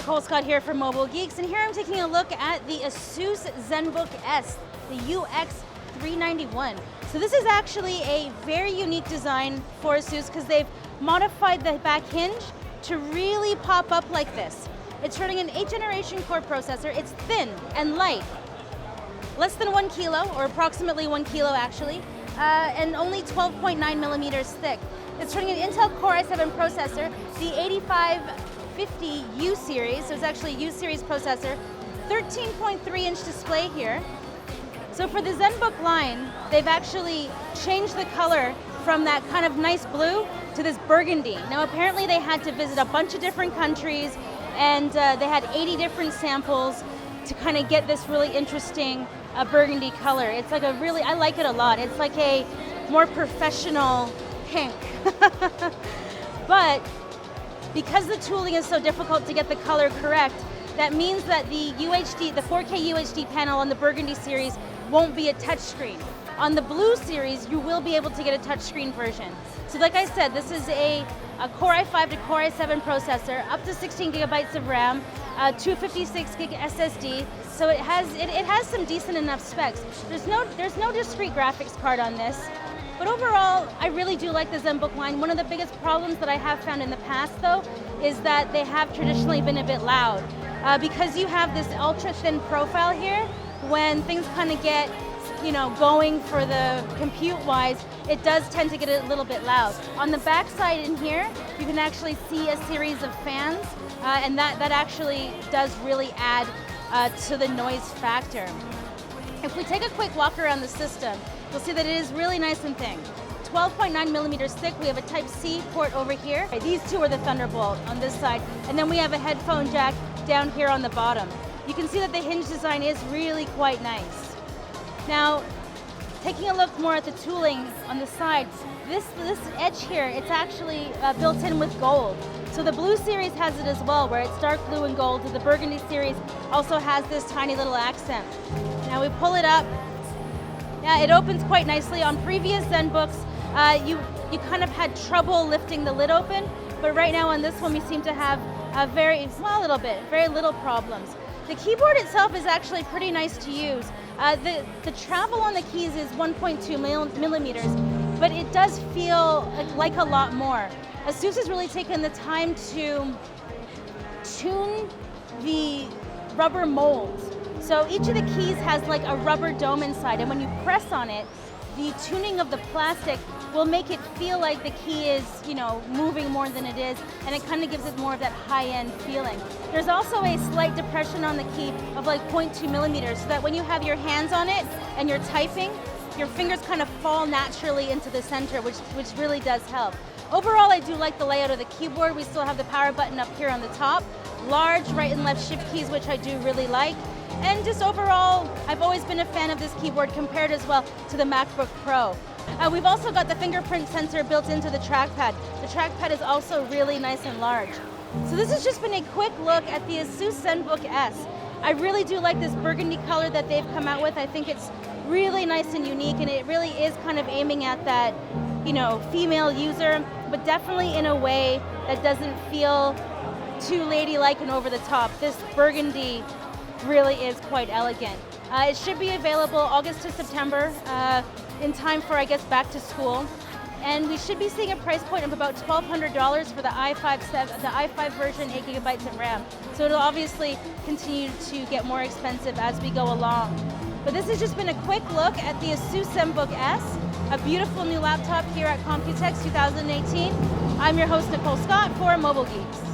Nicole Scott here from Mobile Geeks, and here I'm taking a look at the ASUS ZenBook S, the UX391. So this is actually a very unique design for ASUS because they've modified the back hinge to really pop up like this. It's running an 8th generation core processor. It's thin and light, less than 1 kilo, or approximately 1 kilo actually, and only 12.9 millimeters thick. It's running an Intel Core i7 processor, the 8550U series, so it's actually a U series processor, 13.3-inch display here. So for the ZenBook line, they've actually changed the color from that kind of nice blue to this burgundy. Now apparently they had to visit a bunch of different countries, and they had 80 different samples to kind of get this really interesting burgundy color. It's like I like it a lot. It's like a more professional pink. But because the tooling is so difficult to get the color correct, that means that the 4K UHD panel on the Burgundy series won't be a touchscreen. On the Blue series, you will be able to get a touchscreen version. So like I said, this is a Core i5 to Core i7 processor, up to 16 gigabytes of RAM, 256 gig SSD. So it has some decent enough specs. There's no discrete graphics card on this. But overall, I really do like the ZenBook line. One of the biggest problems that I have found in the past, though, is that they have traditionally been a bit loud. Because you have this ultra thin profile here, when things kind of get, going for the compute-wise, it does tend to get a little bit loud. On the back side in here, you can actually see a series of fans, and that actually does really add to the noise factor. If we take a quick walk around the system, you'll see that it is really nice and thin. 12.9 millimeters thick. We have a Type-C port over here. These two are the Thunderbolt on this side, and then we have a headphone jack down here on the bottom. You can see that the hinge design is really quite nice. Now, taking a look more at the tooling on the side, this edge here, it's actually built in with gold. So the Blue series has it as well, where it's dark blue and gold. The Burgundy series also has this tiny little accent. Now we pull it up. Yeah, it opens quite nicely. On previous ZenBooks, you kind of had trouble lifting the lid open, but right now on this one we seem to have very little problems. The keyboard itself is actually pretty nice to use. The travel on the keys is 1.2 millimeters, but it does feel like a lot more. ASUS has really taken the time to tune the rubber molds. So each of the keys has like a rubber dome inside, and when you press on it, the tuning of the plastic will make it feel like the key is, moving more than it is, and it kind of gives it more of that high-end feeling. There's also a slight depression on the key of like 0.2 millimeters, so that when you have your hands on it and you're typing, your fingers kind of fall naturally into the center, which really does help. Overall, I do like the layout of the keyboard. We still have the power button up here on the top, large right and left shift keys, which I do really like. And just overall, I've always been a fan of this keyboard compared as well to the MacBook Pro. We've also got the fingerprint sensor built into the trackpad. The trackpad is also really nice and large. So this has just been a quick look at the ASUS ZenBook S. I really do like this burgundy color that they've come out with. I think it's really nice and unique, and it really is kind of aiming at that, female user, but definitely in a way that doesn't feel too ladylike and over the top. This burgundy really is quite elegant. It should be available August to September, in time for, I guess, back to school. And we should be seeing a price point of about $1,200 for the i5 version, 8 gigabytes of RAM. So it'll obviously continue to get more expensive as we go along. But this has just been a quick look at the ASUS ZenBook S, a beautiful new laptop here at Computex 2018. I'm your host, Nicole Scott, for Mobile Geeks.